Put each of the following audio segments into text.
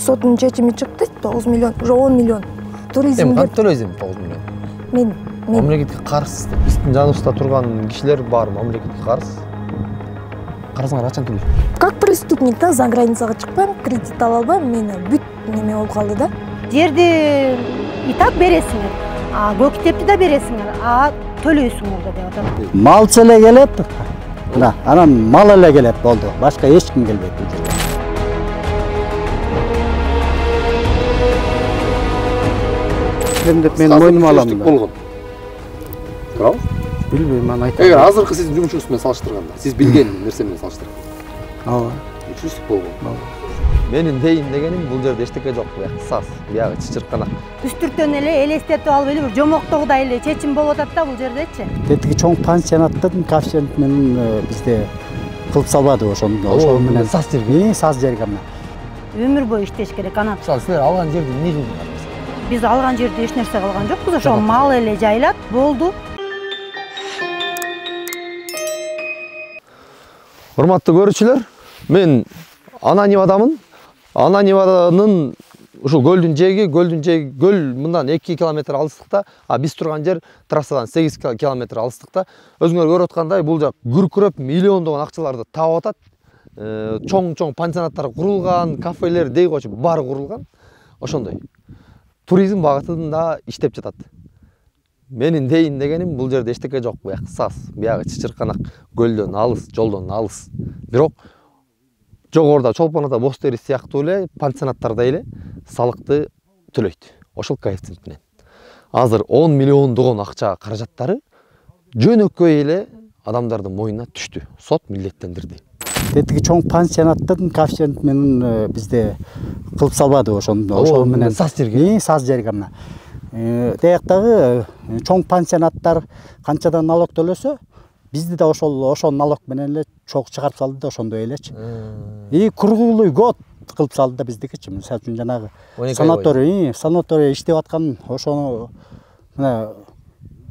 Соттун чечими чыкты, 9 миллион, уже 10 миллион. Туризм. Канча төлөйсүң 9 миллион? Мен. Мамлекетке карыз. Биздин жаныбызда турган кишилер бар, мамлекетке карыз. Карызыңар качан төлөйсүң? Как преступник да за границага чыкпайм, кредит ала албайм, мени бүт неме болуп калды да. Жерди и так бересиңер, көк китепти да бересиңер, төлөйсүңөр да деп атам. Мал эле келет. Мына, анан мал эле келет болду. Башка эч ким келбейт бул жерге. Деп мен мойнума алам да. болгон. Туурабы? Билбейм, аны айтам. Эгер азыркы сиздин жумушуңуз менен салыштырганда, сиз билген нерсе менен салыштырганда. Ооба. Үчүнчүсү болгон. Менин дейин дегеним бул жерде эчтеке жок, буяк саз, биягы чычырканак. Үстүртөн эле элестетип алып эле бир жомоктогудай эле чечим болуп атат да бул жердечи. Тетиги чоң пансионаттын коэффициент менен бизде кылып салбады ошол менен. Саз жерге. Саз жерге мына. Өмүр бою иштеш керек анан. Мисалы силер алган жерди эмне кылдыңар? Биз алган жерде эч нерсе кылган жокпуз, ошо мал эле жайлап болду. Урматтуу көрүүчүлөр, мен Ананивадамын. Ананиваданын ушул көлдүн жээги, көл мындан 2 километр алыстыкта, биз турган жер трассадан 8 километр алыстыкта. Өзүңөр көрүп аткандай, бул жак күркүрөп миллиондогон акчаларды таап атат. Чоң пансионаттар курулган, кафелер, дейгочу баары курулган. Ошондой. Туризм багытында иштеп жатат. Менин дейин дегеним бул жерде эчтеке жок, буяк саз, биягы чычырканак, көлдөн алыс, жолдон алыс. Бирок жогоруда Чолпон ата боз тери сыяктуу эле пансионаттарда эле салыкты төлөйт. Ошол коэффициент менен. Азыр 10 миллиондогон акча каражаттары жөнөкөй эле адамдардын мойнуна түштү. Сот милдеттендирди. Тетиги чоң пансионаттын коэффициент менен бизде кылып салбады ошол менен. Саз жерге. Саз жерге мына. Тияктагы чоң пансионаттар канчадан налог төлөсө, бизди да ошол налог менен эле чогуу чыгарып салды да ошондой элечи. Круглый год кылып салды да биздикичи. Мисалы үчүн жанагы санаторий иштеп аткан ошону мына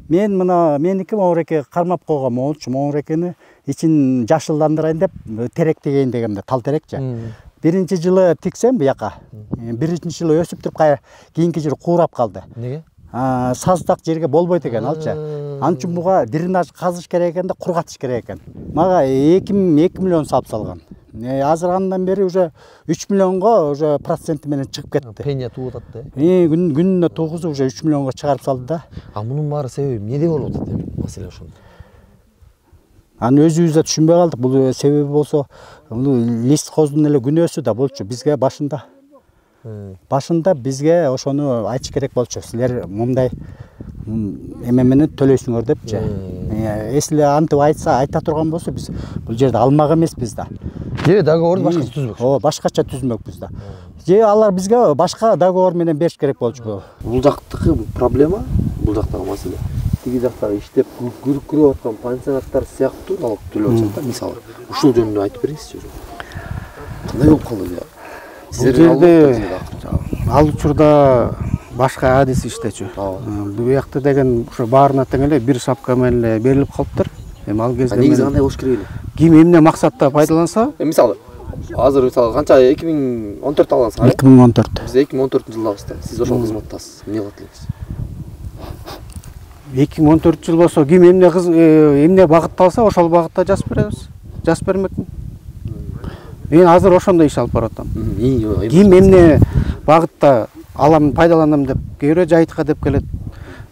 меники Моңреке кармап койгон болчу. Моңрекени ичин жашылдандырайын деп терек тегейин дегенде, тал терекчи. Биринчи жылы тиксем буяка. Биринчи жылы өсүп туруп кийинки жылы куурап калды. Неге? Саздак жерге болбойт экен алчы. Анын үчүн буга дренаж казыш керек экен да кургатыш керек экен. Мага 2 миллион салып салган. Азыр андан бери уже 3 миллионго уже проценти менен чыгып кетти. Пеня тууп атат да. Күнүнө 9 уже 3 миллионго чыгарып салды да. Мунун баары себеби эмнеде болуп атат эми? Маселе ошондо. Аны өзүбүз да түшүнбөй калдык. Бул себеби болсо, лесхоздун эле күнөөсү да болчу. Бизге башында бизге ошону айтыш керек болчу. Силер мындай эме менен төлөйсүңөр депчи. Эсли антип айта турган болсо, биз бул жерде алмак эмеспиз да. Же договорду башкача түзмөкчү. Башкача түзмөкпүз да. Же алар бизге башка договор менен бериш керек болчу. Бул жактагы проблема, бул жактагы маселе. Тиги жактагы иштеп күркүрөп аткан пансионаттар сыяктуу налог төлөп атат да, мисалы. Ушул жөнүндө айтып бересизчи. Кандай болуп калды бул? Бул жерде ал учурда башка адис иштечү. Бул жакта деген ошо баарына тең эле бир шапка менен эле берилип калыптыр. Эми ал кезде негизи кандай болуш керек эле? Ким эмне максатта пайдаланса? Мисалы, азыр канча 2014 алгансыз? 2014. Биз 2014-жылдабыз да. Сиз ошол кызматтасыз. Эмне кылат элеңиз? 2014 жыл болсо ким эмне багытталса ошол багытта жазып беребиз. Жазып бермекмин. Мен азыр ошондой иш алып баратам. Ким эмне багытта алам, пайдаланам деп, кээ бирөө жайытка деп келет.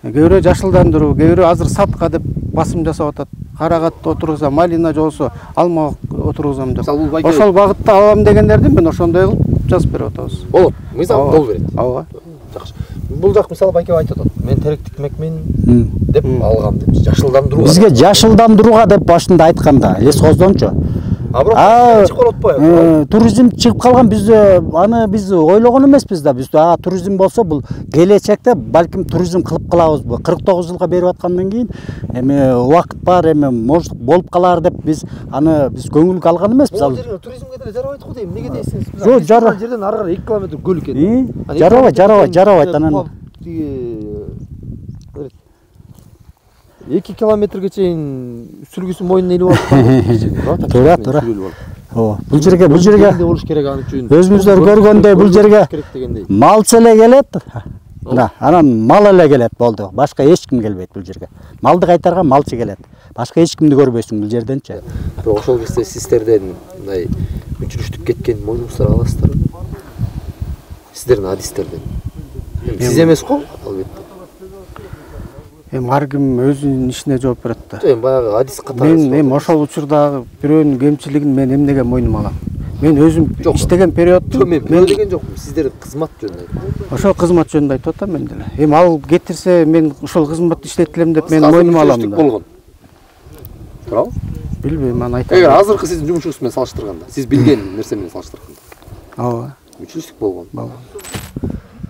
Кээ бирөө жашылдандыруу, кээ бирөө азыр сатка деп басым жасап атат. Карагат отургузам, малина жолсо алма отургузам деп. Ошол багытта алам дегендерди мен ошондой кылып жазып берип атабыз. Болот. Мисалы боло берет. Ооба. Жакшы. Бул жак мисалы байке айтып атат. Мен терек тикмекмин деп алгам деп. Жашылдандырууга. Бизге жашылдандырууга деп башында айтканда, лесхоздончу. Туризм чыгып калган, биз аны ойлогон эмеспиз да. Биз туризм болсо бул келечекте балким туризм кылып калабыз. 49 жылга берип аткандан кийин эми убакыт бар, эми может болуп калар деп биз көңүлгө алган эмеспиз. Бул жерге туризмге деле жарабайт го дейм. Эмнеге дейсиз? Жок, жерден ары кара 2 километр көл экен. Жарабайт анан. 2 километрге чейин сүргүсү мойнуна илип алып. Туура. Бул жерге болуш керек аны үчүн. өзүңүздөр көргөндөй бул жерге керек дегендей. малчы эле келет. Мына, анан мал эле келет болду. Башка эч ким келбейт бул жерге. Малды кайтарган малчы келет. Башка эч кимди көрбөйсүң бул жерденчи. Ошол кезде сиздерден мындай мүчүрүштүк кеткен мойнуңуздар аласыздар. Сиздердин адистерден. Сиз эмес го, албетте. Эми ар ким өзүнүн ишине жооп берет да. Эми баягы адис катары. Мен ошол учурдагы бирөөнүн кемчилигин мен эмнеге мойнума алам? Мен өзүм иштеген периодду мен деген жокмун. Сиздердин кызмат жөнүндө айтам. Ошол кызмат жөнүндө айтып атам мен деле. Эми ал кетирсе мен ошол кызматты иштетилем деп мен мойнума алам да. болгон. Туурабы? Билбейм, аны айтам. Эгер азыркы сиздин жумушуңуз менен салыштырганда, сиз билген нерсе менен салыштырганда. Ооба. Мүчүрүштүк болгон.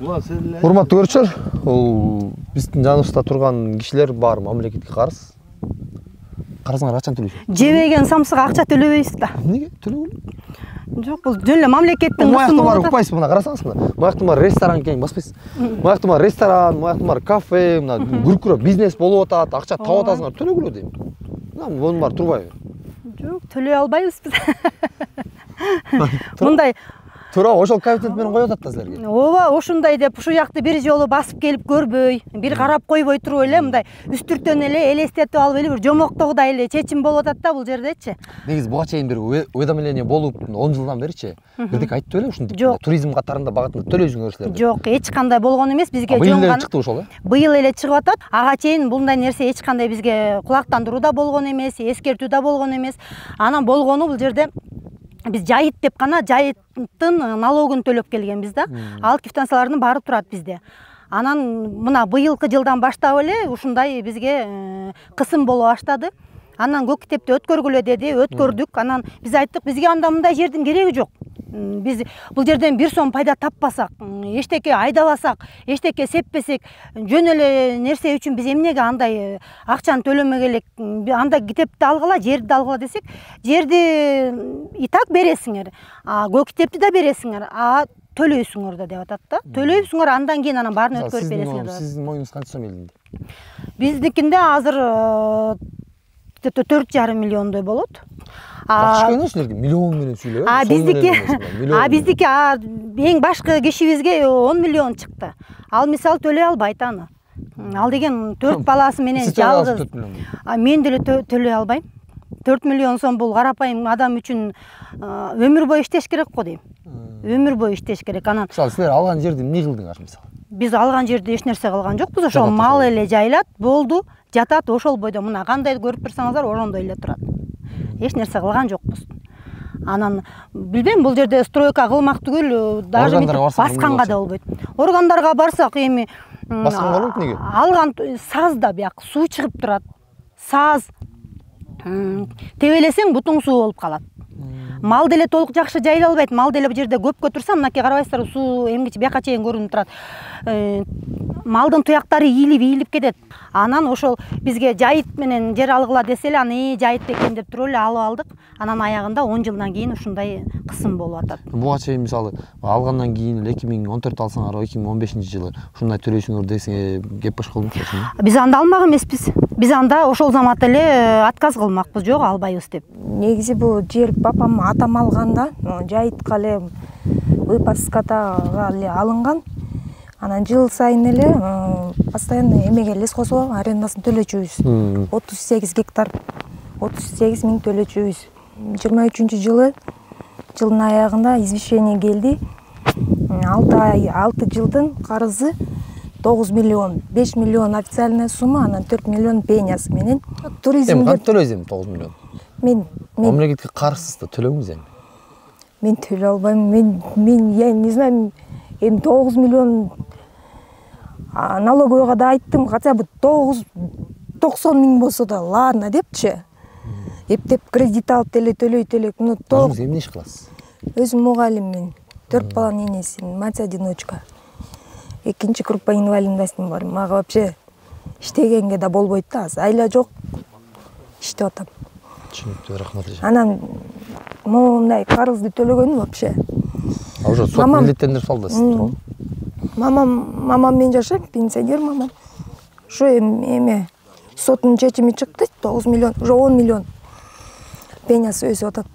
Урматтуу көрүүчүлөр, бул биздин жаныбызда турган кишилер баары мамлекетке карыз. Карызыңар качан төлөйсүз? Жебеген самсыга акча төлөбөйбүз да. Эмнеге? Төлөгөн? Жок, бул жөн эле мамлекеттин Муякта бар, укпайсыз, мына карасаңыз мына. Муякта бар ресторан экен, баспайсыз. Муякта бар ресторан, муякта бар кафе, мына күркүрөп бизнес болуп атат, акча таап атасыңар, төлөгүлө дейм. Мына монун баары турбайбы? Жок, төлөй албайбыз биз. Мындай Туура, ошол коэффициент менен коюп атат да силерге. ооба, ушундай деп ушу жакты бир жолу басып келип көрбөй, бир карап койбой туруп эле мындай үстүртөн эле элестетип алып эле бир жомоктогудай эле чечим болуп атат да бул жердечи. Негизи буга чейин бир уведомление болуп 10 жылдан беричи бирдеке айтып эле ушинтип туризм катарында багытында төлөйсүңөр силер. Жок, эч кандай болгон эмес, бизге жон гана чыкты ошол, быйыл эле чыгып атат. Ага чейин булундай нерсе эч кандай бизге кулактандыруу да болгон эмес, эскертүү да болгон эмес. Анан болгону бул жерде биз жайыт деп гана жайыттын налогун төлөп келгенбиз да. Ал квитанциялардын баары турат бизде. Анан мына быйылкы жылдан баштап эле ушундай бизге кысым боло баштады. Анан көк китепти өткөргүлө деди, өткөрдүк. Анан биз айттык, бизге анда мындай жердин кереги жок. Биз бул жерден бир сом пайда таппасак, эчтеке айдабасак, эчтеке сеппесек, жөн эле нерсе үчүн биз эмнеге андай акчаны төлөмөк элек? Анда китепти алгыла, жерди алгыла десек, жерди и так бересиңер, көк китепти да бересиңер, төлөйсүңөр да деп атат да. Төлөйсүңөр, андан кийин анан баарын өткөрүп бересиңер деп. Сиздин моюңуз канча сом элинди? Биздикинде азыр 4,5 миллиондой болот. Башка силерге миллион менен сүйлөп. Биздики эң башкы кишибизге 10 миллион чыкты. Ал мисалы төлөй албайт аны. Ал деген 4 баласы менен жалгыз. Мен деле төлөй албайм. 4 миллион сом бул карапайым адам үчүн өмүр бою иштеш керек го дейм. Өмүр бою иштеш керек. Анан мисалы силер алган жерди эмне кылдыңар мисалы? Биз алган жерде эч нерсе кылган жокпуз. Ошол мал эле жайлат, болду, жатат ошол бойдо. Мына кандай көрүп турсаңыздар, ошондой эле турат. Эч нерсе кылган жокпуз. Анан билбейм, бул жерде стройка кылмак түгүл, даже басканга да болбойт. Органдарга барсак эми басканга болот неге? Алган саз да бияк суу чыгып турат. Саз тебелесең бутуң суу болуп калат. Мал деле толук жакшы жайыла албайт. Мал деле бул жерде көпкө турса, мынакей карабайсыздар, суу эмгичи бияка чейин көрүнүп турат. Малдын туяктары ийилип кетет. Анан ошол бизге жайыт менен жер алгыла десе эле, аны жайыт экен деп туруп эле алып алдык. Анан аягында 10 жылдан кийин ушундай кысым болуп атат. Буга чейин мисалы алгандан кийин 2014 алсаңар, 2015-жылы ушундай төлөйсүңөр десең кеп башка болмок болчу. Биз анда алмак эмеспиз. Биз анда ошол замат эле отказ кылмакпыз, жок албайбыз деп. Негизи бул жер папам атам алганда, жайытка эле выпаскага эле алынган. Анан жыл сайын эле постоянно эмеге лесхозго арендасын төлөчүбүз. 38 гектар, 38 миң төлөчүбүз. 23-жылы жылдын аягында извещение келди. 6 жылдын карызы 9 миллион, 5 миллион официальная сумма, анан 4 миллион пенясы менен. Туризм деп төлөйсүң 9 миллион. Мен мамлекетке карызсыз да төлөңүз эми. Мен төлөй албайм. Мен я не знаю, 9 миллион налоговыйга да айттым, хотя бы 90 миң болсо да ладно депчи. Эптеп кредит алып деле төлөйт элек. Өзүңүз эмне иш кыласыз? Өзүм мугалим мен. 4 баланын энесимин, мать одиночка. Экинчи группа инвалидностьм бар. Мага вообще иштегенге да болбойт да. Айла жок. Иштеп атам. Түшүнүктүү, рахмат. Анан моундай карызды төлөгөнүм вообще. Уже сот милдеттендирип салды сиз, туурабы? Мамам мен жашайм, пенсионер мамам. Ошо эме соттун чечими чыкты, 9 миллион, уже 10 миллион пенясы өсүп атат.